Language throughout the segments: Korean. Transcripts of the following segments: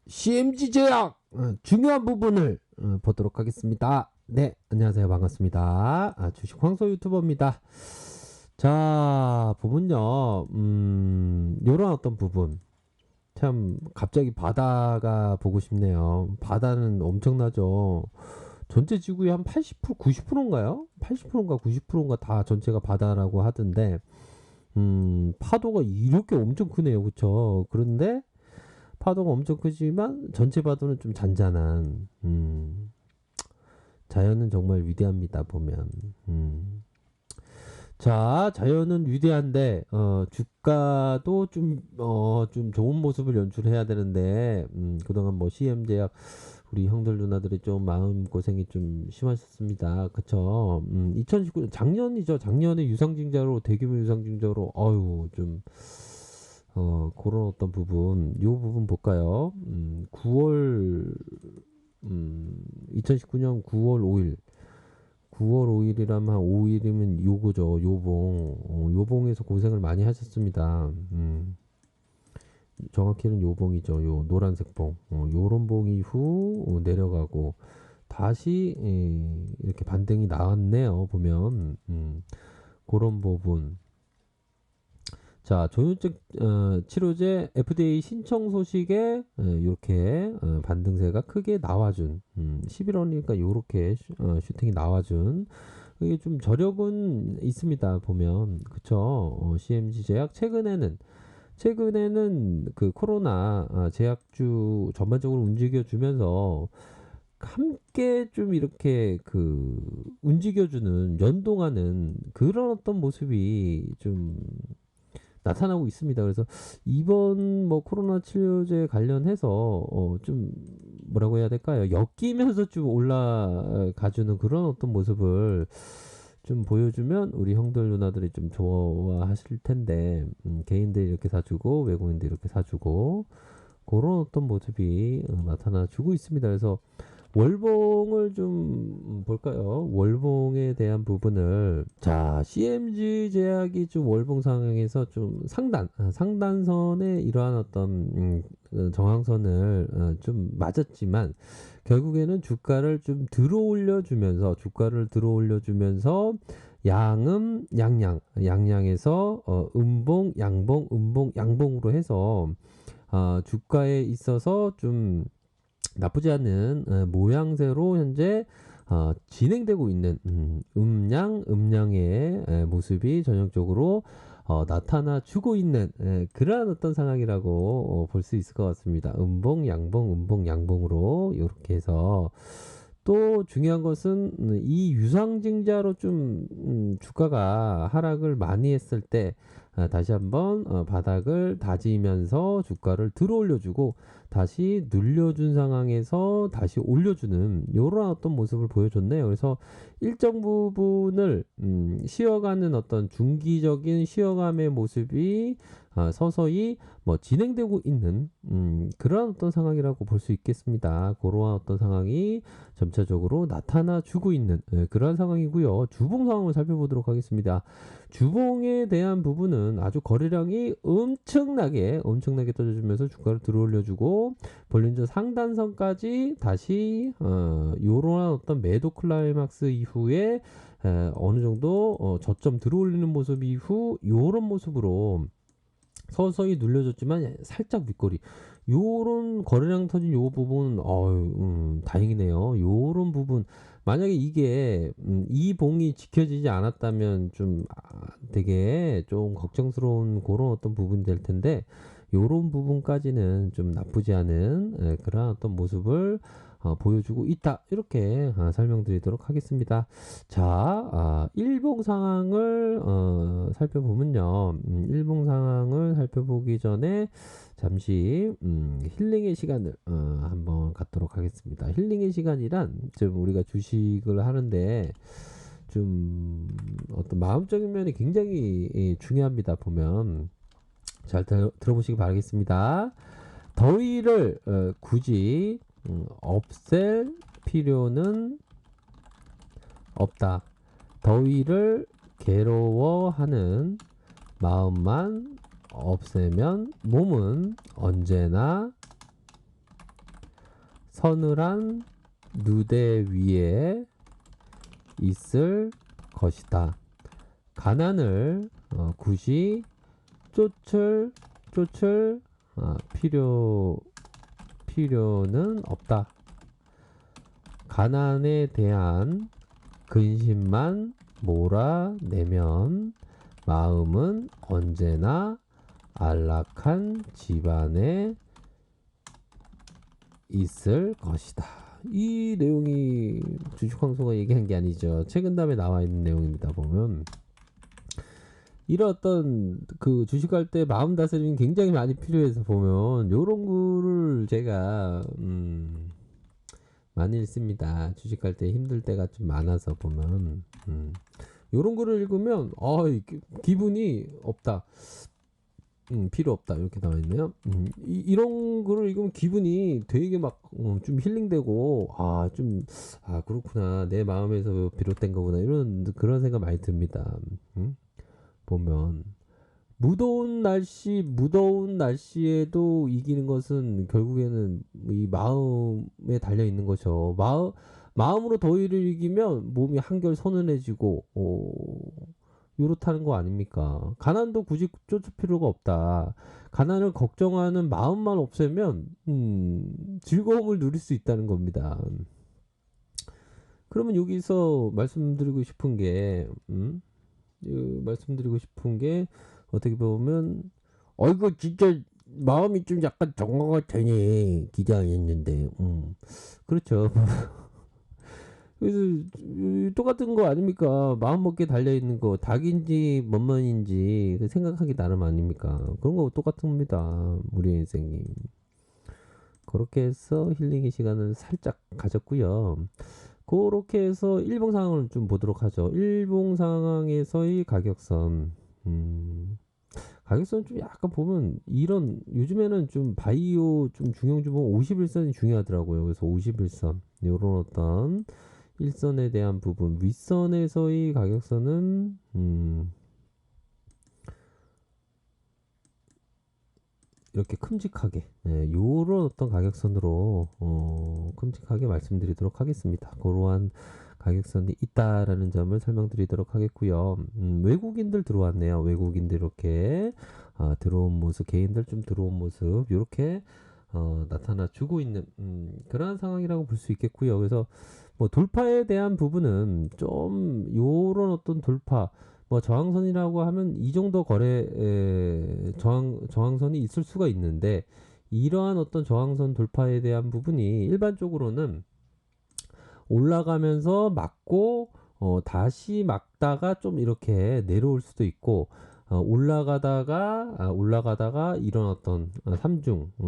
CMG 제약 중요한 부분을 보도록 하겠습니다. 네, 안녕하세요. 반갑습니다. 주식 황소 유튜버입니다. 자, 보면요, 요런 어떤 부분. 참, 갑자기 바다가 보고 싶네요. 바다는 엄청나죠. 전체 지구의 한 80%, 90%인가요? 80%인가 90%인가 다 전체가 바다라고 하던데, 파도가 이렇게 엄청 크네요. 그쵸? 그런데, 파도가 엄청 크지만 전체 파도는 좀 잔잔한 자연은 정말 위대합니다 보면. 자, 자연은 위대한데 주가도 좀 좋은 모습을 연출해야 되는데 그동안 뭐 CM제약 우리 형들 누나들이 좀 마음 고생이 좀 심하셨습니다. 그쵸? 2019년 작년이죠. 작년에 유상증자로 대규모 유상증자로 어유 좀 그런 어떤 부분, 요 부분 볼까요? 9월, 2019년 9월 5일. 9월 5일이라면 한 5일이면 요거죠. 요봉. 요봉에서 고생을 많이 하셨습니다. 정확히는 요봉이죠. 요 노란색 봉. 요런 봉 이후 내려가고 다시 이렇게 반등이 나왔네요. 보면. 그런 부분. 자, 조현증 치료제 FDA 신청 소식에 이렇게 반등세가 크게 나와준 11월이니까 이렇게 슈팅이 나와준 이게 좀 저력은 있습니다 보면 그쵸. CMG 제약 최근에는 그 코로나 제약주 전반적으로 움직여주면서 함께 좀 이렇게 그 움직여주는 연동하는 그런 어떤 모습이 좀 나타나고 있습니다. 그래서 이번 뭐 코로나 치료제 관련해서 좀 뭐라고 해야 될까요? 엮이면서 좀 올라가주는 그런 어떤 모습을 좀 보여주면 우리 형들 누나들이 좀 좋아하실 텐데 개인들이 이렇게 사주고 외국인들이 이렇게 사주고 그런 어떤 모습이 나타나주고 있습니다. 그래서 월봉을 좀 볼까요? 월봉에 대한 부분을 자 CMG 제약이 좀 월봉 상황에서 좀 상단선에 이러한 어떤 정황선을 좀 맞았지만 결국에는 주가를 들어 올려주면서 양양에서 음봉 양봉으로 해서 주가에 있어서 좀 나쁘지 않은 모양새로 현재 진행되고 있는 음양의 모습이 전형적으로 나타나 주고 있는 그러한 어떤 상황이라고 볼 수 있을 것 같습니다. 음봉 양봉으로 이렇게 해서 또 중요한 것은 이 유상증자로 좀 주가가 하락을 많이 했을 때 다시 한번 바닥을 다지면서 주가를 들어 올려주고 다시 눌려준 상황에서 다시 올려주는 이런 어떤 모습을 보여줬네요. 그래서 일정 부분을 쉬어가는 어떤 중기적인 쉬어감의 모습이 서서히 뭐 진행되고 있는 그런 어떤 상황이라고 볼 수 있겠습니다. 그러한 어떤 상황이 점차적으로 나타나 주고 있는 그런 상황이고요. 주봉 상황을 살펴보도록 하겠습니다. 주봉에 대한 부분은 아주 거래량이 엄청나게 떠져주면서 주가를 들어올려주고 볼린저 상단선까지 다시 이러한 어떤 매도 클라이막스 이후에 어느 정도 저점 들어올리는 모습 이후 이런 모습으로 서서히 눌려줬지만 살짝 윗꼬리 요런 거래량 터진 요 부분 다행이네요. 요런 부분 만약에 이게 이 봉이 지켜지지 않았다면 좀 되게 좀 걱정스러운 그런 어떤 부분이 될 텐데 요런 부분까지는 좀 나쁘지 않은 그런 어떤 모습을 보여주고 있다 이렇게 설명드리도록 하겠습니다. 자, 일봉 상황을 살펴보면요. 일봉 상황을 살펴보기 전에 잠시 힐링의 시간을 한번 갖도록 하겠습니다. 힐링의 시간이란 좀 우리가 주식을 하는데 좀 어떤 마음적인 면이 굉장히 중요합니다. 보면 잘 들어보시기 바라겠습니다. 더위를 굳이 없앨 필요는 없다. 더위를 괴로워하는 마음만 없애면 몸은 언제나 서늘한 누대 위에 있을 것이다. 가난을 굳이 쫓을 필요는 없다. 가난에 대한 근심만 몰아내면 마음은 언제나 안락한 집안에 있을 것이다. 이 내용이 주식황소가 얘기한 게 아니죠. 최근 답에 나와 있는 내용입니다. 보면 이런 어떤 그 주식할 때 마음 다스림이 굉장히 많이 필요해서 보면 요런 거를 제가 많이 읽습니다. 주식할 때 힘들 때가 좀 많아서 보면 요런 거를 읽으면 기분이 없다. 필요 없다. 이렇게 나와 있네요. 이런 거를 읽으면 기분이 되게 막 좀 힐링되고 그렇구나. 내 마음에서 비롯된 거구나. 이런 그런 생각 많이 듭니다. 보면 무더운 날씨에도 이기는 것은 결국에는 이 마음에 달려 있는 거죠. 마음으로 더위를 이기면 몸이 한결 선은해지고 요렇다는 거 아닙니까? 가난도 굳이 쫓을 필요가 없다. 가난을 걱정하는 마음만 없애면 즐거움을 누릴 수 있다는 겁니다. 그러면 여기서 말씀드리고 싶은 게 어떻게 보면 이거 진짜 마음이 좀 약간 정화가 되네. 기대 안 했는데 그렇죠. 그래서 똑같은 거 아닙니까? 마음 먹기에 달려 있는 거 닭인지 먼먼인지 생각하기 나름 아닙니까? 그런 거 똑같습니다. 우리 인생이. 그렇게 해서 힐링의 시간을 살짝 가졌고요. 그렇게 해서 일봉 상황을 좀 보도록 하죠. 일봉 상황에서의 가격선. 가격선 좀 약간 보면 이런 요즘에는 좀 바이오 좀 중요주 보면 51선이 중요하더라고요. 그래서 51선 요런 어떤 일선에 대한 부분 윗선에서의 가격선은 이렇게 큼직하게 요런 어떤 가격선으로 큼직하게 말씀드리도록 하겠습니다. 그러한 가격선이 있다라는 점을 설명드리도록 하겠고요. 외국인들 들어왔네요. 외국인들 이렇게 들어온 모습, 개인들 좀 들어온 모습 이렇게 나타나 주고 있는 그러한 상황이라고 볼 수 있겠고요. 그래서 뭐 돌파에 대한 부분은 좀 요런 어떤 돌파 뭐 저항선이라고 하면 이 정도 저항선이 있을 수가 있는데 이러한 어떤 저항선 돌파에 대한 부분이 일반적으로는 올라가면서 막고 다시 막다가 좀 이렇게 내려올 수도 있고 올라가다가 이런 어떤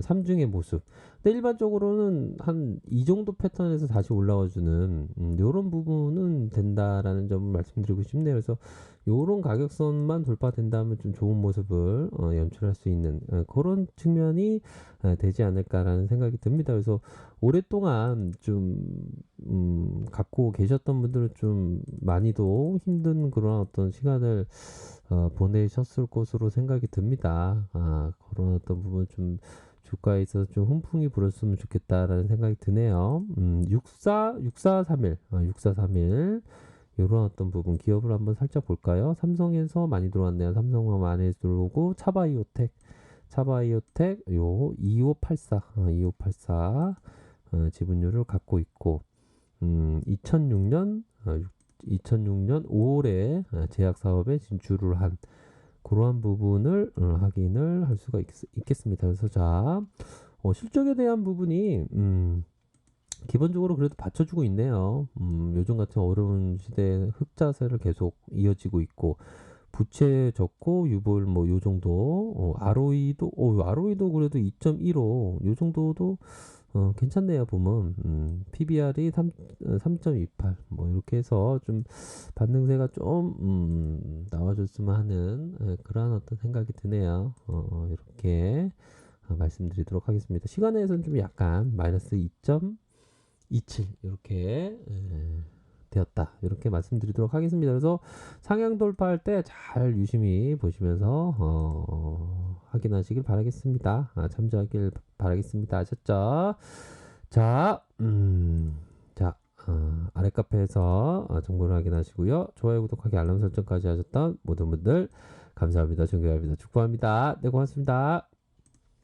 삼중의 모습. 근데 일반적으로는 한 이 정도 패턴에서 다시 올라와주는 이런 부분은 된다라는 점을 말씀드리고 싶네요. 그래서 요런 가격선만 돌파된다면 좀 좋은 모습을 연출할 수 있는 그런 측면이 되지 않을까라는 생각이 듭니다. 그래서 오랫동안 좀 갖고 계셨던 분들은 좀 많이도 힘든 그런 어떤 시간을 보내셨을 것으로 생각이 듭니다. 그런 어떤 부분 좀 주가에 있어서 좀 훈풍이 불었으면 좋겠다라는 생각이 드네요. 6431 이런 어떤 부분 기업을 한번 살짝 볼까요? 삼성에서 많이 들어왔네요. 삼성만 많이 들어오고 차바이오텍 요 2584 지분율을 갖고 있고 2006년 5월에 제약 사업에 진출을 한 그러한 부분을 확인을 할 수가 있겠습니다. 그래서 실적에 대한 부분이 기본적으로 그래도 받쳐주고 있네요. 요즘 같은 어려운 시대에 흑자세를 계속 이어지고 있고 부채 적고 유보율 뭐 요 정도 ROE도 그래도 2.15 요 정도도 괜찮네요. 보면 PBR이 3.28 뭐 이렇게 해서 좀 반등세가 좀 나와줬으면 하는 그러한 어떤 생각이 드네요. 이렇게 말씀드리도록 하겠습니다. 시간에서는 좀 약간 마이너스 2.27 이렇게 되었다. 이렇게 말씀드리도록 하겠습니다. 그래서 상향 돌파할 때 잘 유심히 보시면서 확인하시길 바라겠습니다. 참조하길 바라겠습니다. 아셨죠? 자, 자, 아래 카페에서 정보를 확인하시고요. 좋아요, 구독하기, 알람 설정까지 하셨던 모든 분들 감사합니다. 존경합니다. 축복합니다. 네, 고맙습니다.